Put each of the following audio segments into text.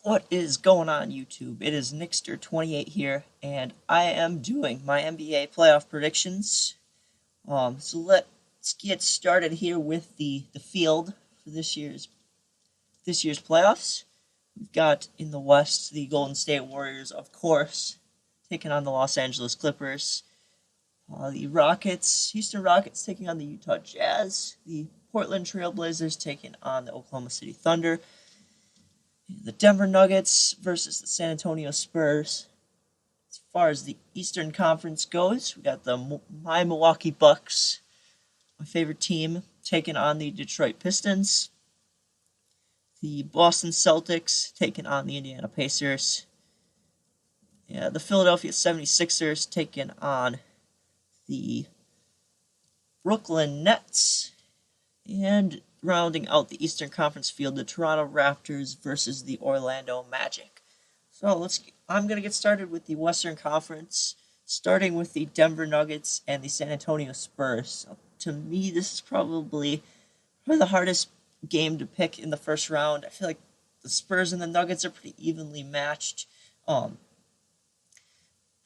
What is going on, YouTube? It is Nixter28 here, and I am doing my NBA playoff predictions. So let's get started here with the field for this year's playoffs. We've got in the West the Golden State Warriors, of course, taking on the Los Angeles Clippers. The Houston Rockets taking on the Utah Jazz. The Portland Trailblazers taking on the Oklahoma City Thunder. The Denver Nuggets versus the San Antonio Spurs. As far as the Eastern Conference goes, we got my Milwaukee Bucks, my favorite team, taking on the Detroit Pistons. The Boston Celtics taking on the Indiana Pacers. Yeah, the Philadelphia 76ers taking on the Brooklyn Nets. And rounding out the Eastern Conference field, the Toronto Raptors versus the Orlando Magic. So I'm going to get started with the Western Conference, starting with the Denver Nuggets and the San Antonio Spurs. So to me, this is probably the hardest game to pick in the first round. I feel like the Spurs and the Nuggets are pretty evenly matched.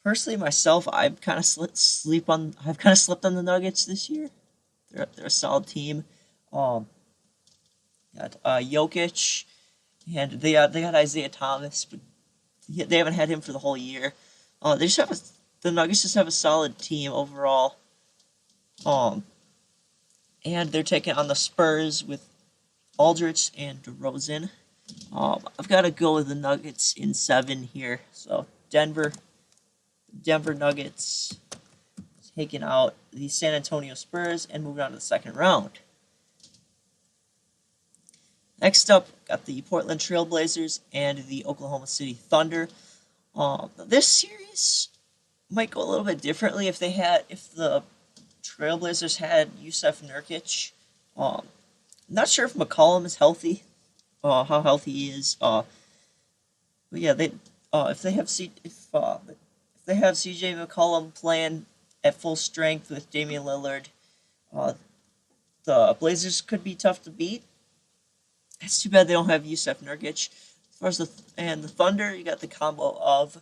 Personally, myself, I've kind of slipped on the Nuggets this year. They're a solid team. Got Jokic, and they got Isaiah Thomas, but they haven't had him for the whole year. The Nuggets just have a solid team overall. And they're taking on the Spurs with Aldridge and DeRozan. I've got to go with the Nuggets in 7 here. So Denver Nuggets taking out the San Antonio Spurs and moving on to the second round. Next up, got the Portland Trailblazers and the Oklahoma City Thunder. This series might go a little bit differently if the Trailblazers had Jusuf Nurkic. Not sure if McCollum is healthy, how healthy he is. But yeah, if they have CJ McCollum playing at full strength with Damian Lillard, the Blazers could be tough to beat. It's too bad they don't have Jusuf Nurkic. As far as the Thunder, you got the combo of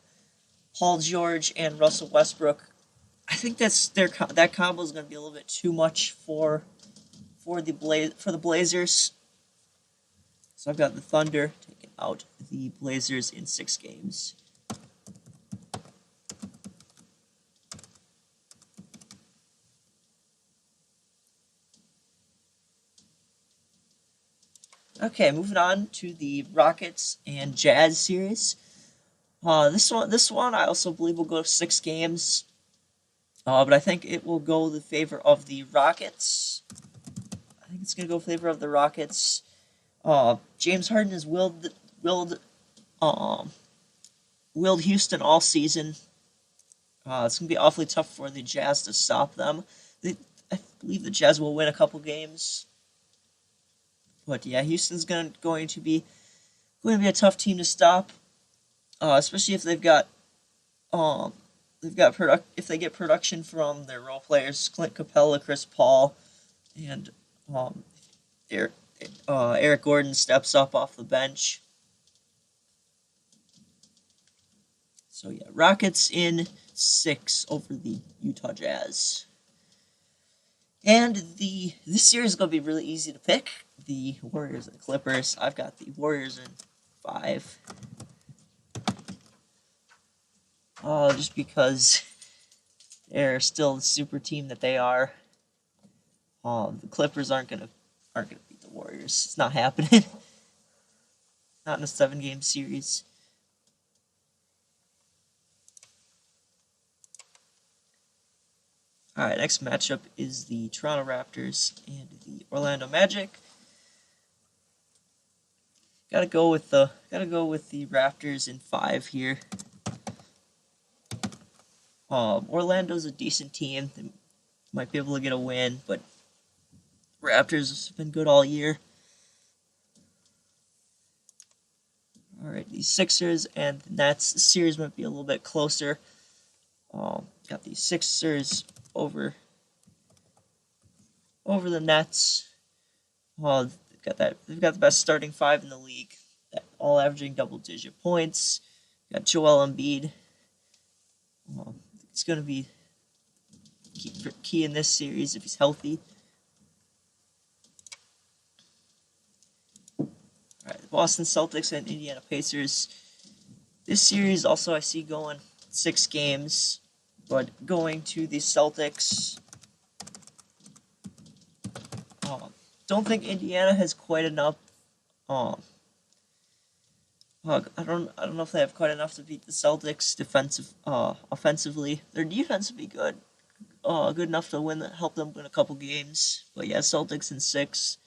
Paul George and Russell Westbrook. I think that combo is going to be a little bit too much for the Blazers. So I've got the Thunder taking out the Blazers in 6 games. Okay, moving on to the Rockets and Jazz series. This one I also believe will go 6 games. But I think it will go in favor of the Rockets. I think it's going to go in favor of the Rockets. James Harden has willed Houston all season. It's going to be awfully tough for the Jazz to stop them. I believe the Jazz will win a couple games. But yeah, Houston's going to be a tough team to stop, especially if if they get production from their role players, Clint Capella, Chris Paul, and Eric Gordon steps up off the bench. So yeah, Rockets in 6 over the Utah Jazz. And this series is going to be really easy to pick. The Warriors and Clippers. I've got the Warriors in 5. Just because they're still the super team that they are. The Clippers aren't gonna beat the Warriors. It's not happening. Not in a 7-game series. Alright, next matchup is the Toronto Raptors and the Orlando Magic. Gotta go with the Raptors in 5 here. Orlando's a decent team. They might be able to get a win, but Raptors have been good all year. Alright, the Sixers and the Nets. The series might be a little bit closer. Got the Sixers over the Nets. They've got the best starting 5 in the league. all averaging double-digit points. Got Joel Embiid. It's going to be key in this series if he's healthy. Alright, the Boston Celtics and Indiana Pacers. This series also I see going 6 games, but going to the Celtics. Don't think Indiana has quite enough. I don't know if they have quite enough to beat the Celtics offensively. Their defense would be good. Good enough to help them win a couple games. But yeah, Celtics in 6.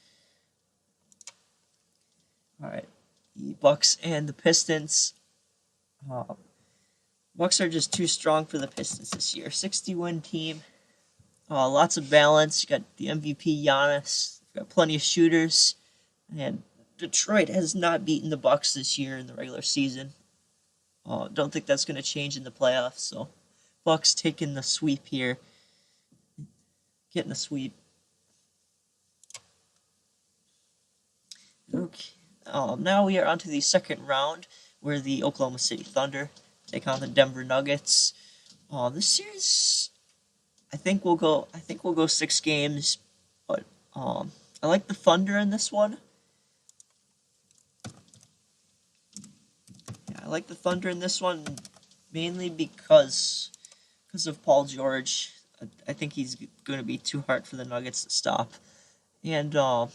Alright. The Bucks and the Pistons. Bucks are just too strong for the Pistons this year. 60-win team. Lots of balance. You got the MVP Giannis. You got plenty of shooters. And Detroit has not beaten the Bucks this year in the regular season. Don't think that's going to change in the playoffs. So Bucks taking the sweep here. Getting the sweep. Okay. Now we are on to the second round, where the Oklahoma City Thunder take on the Denver Nuggets. This series, I think we'll go 6 games, but I like the Thunder in this one. Yeah, I like the Thunder in this one mainly because of Paul George. I think he's going to be too hard for the Nuggets to stop, and I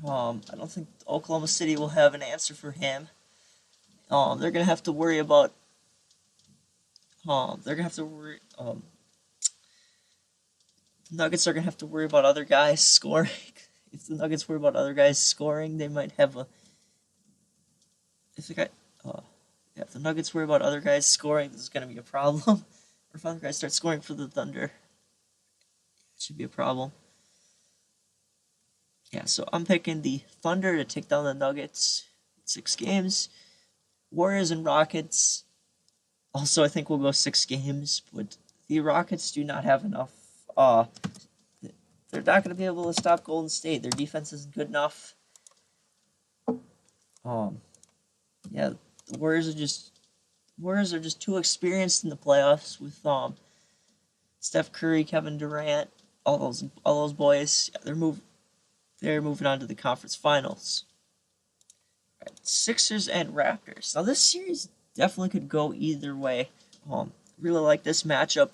don't think Oklahoma City will have an answer for him. They're gonna have to worry about. Nuggets are gonna have to worry about other guys scoring. If the Nuggets worry about other guys scoring, they might have a. If the Nuggets worry about other guys scoring, this is gonna be a problem. Or if other guys start scoring for the Thunder, it should be a problem. Yeah, so I'm picking the Thunder to take down the Nuggets. 6 games. Warriors and Rockets. Also, I think we'll go 6 games, but the Rockets do not have enough. They're not going to be able to stop Golden State. Their defense isn't good enough. Yeah, the Warriors are just too experienced in the playoffs with Steph Curry, Kevin Durant, all those boys. Yeah, they're moving on to the conference finals. All right, Sixers and Raptors. Now this series definitely could go either way. Really like this matchup.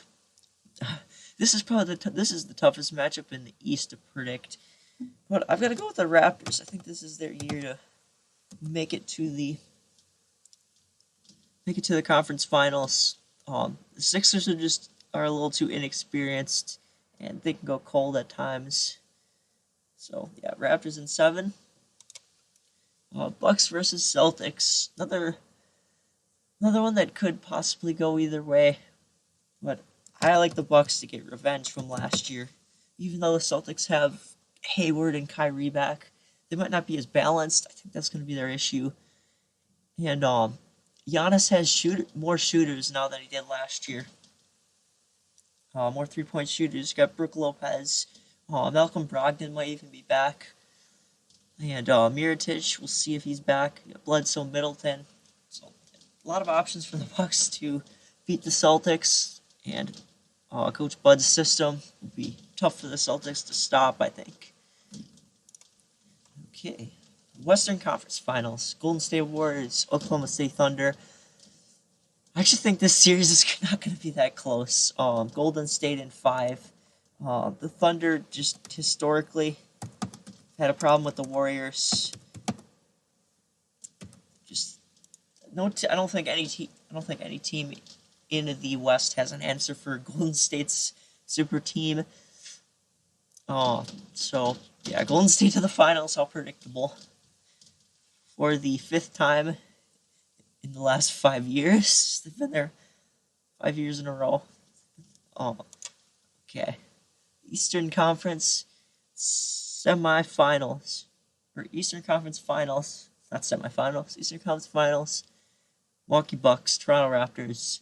This is probably the toughest matchup in the East to predict. But I've got to go with the Raptors. I think this is their year to make it to the conference finals. The Sixers are a little too inexperienced, and they can go cold at times. So yeah, Raptors in 7. Bucks versus Celtics. Another one that could possibly go either way, but I like the Bucks to get revenge from last year. Even though the Celtics have Hayward and Kyrie back, they might not be as balanced. I think that's going to be their issue. And Giannis has more shooters now than he did last year. More 3-point shooters. Got Brook Lopez. Malcolm Brogdon might even be back. And Mirotic, we'll see if he's back. Bledsoe, Middleton. So a lot of options for the Bucks to beat the Celtics. And Coach Bud's system will be tough for the Celtics to stop, I think. Okay. Western Conference Finals. Golden State Warriors, Oklahoma City Thunder. I actually think this series is not going to be that close. Golden State in 5. The Thunder just historically had a problem with the Warriors. I don't think any team in the West has an answer for Golden State's super team. So yeah, Golden State to the finals. How predictable. For the 5th time in the last 5 years, they've been there 5 years in a row. Okay. Eastern Conference semifinals, or Eastern Conference Finals, not semifinals, Eastern Conference Finals, Milwaukee Bucks, Toronto Raptors.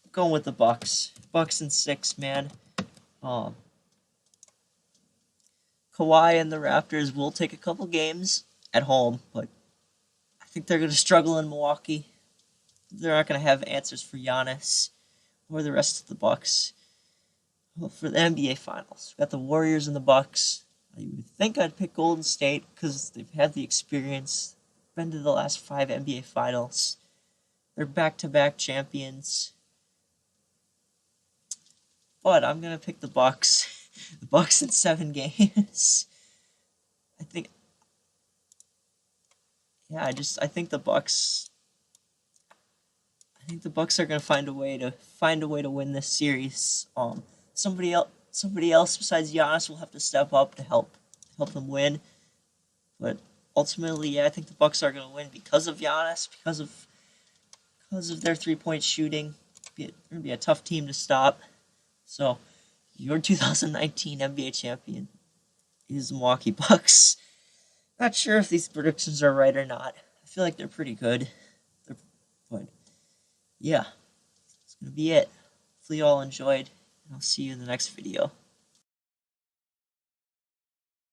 I'm going with the Bucks. Bucks in 6, man. Coach Kawhi and the Raptors will take a couple games at home, but I think they're going to struggle in Milwaukee. They're not going to have answers for Giannis or the rest of the Bucks. Well, for the NBA Finals, we've got the Warriors and the Bucks. I would think I'd pick Golden State because they've had the experience, been to the last 5 NBA Finals. They're back-to-back champions. But I'm going to pick the Bucks. The Bucks in 7 games. I think the Bucks. I think the Bucks are going to find a way to win this series. Somebody else besides Giannis will have to step up to help them win. But ultimately, yeah, I think the Bucks are going to win because of Giannis, because of their 3-point shooting. It's going to be a tough team to stop. So, your 2019 NBA champion is the Milwaukee Bucks. Not sure if these predictions are right or not. I feel like they're pretty good. But yeah, that's going to be it. Hopefully you all enjoyed, and I'll see you in the next video.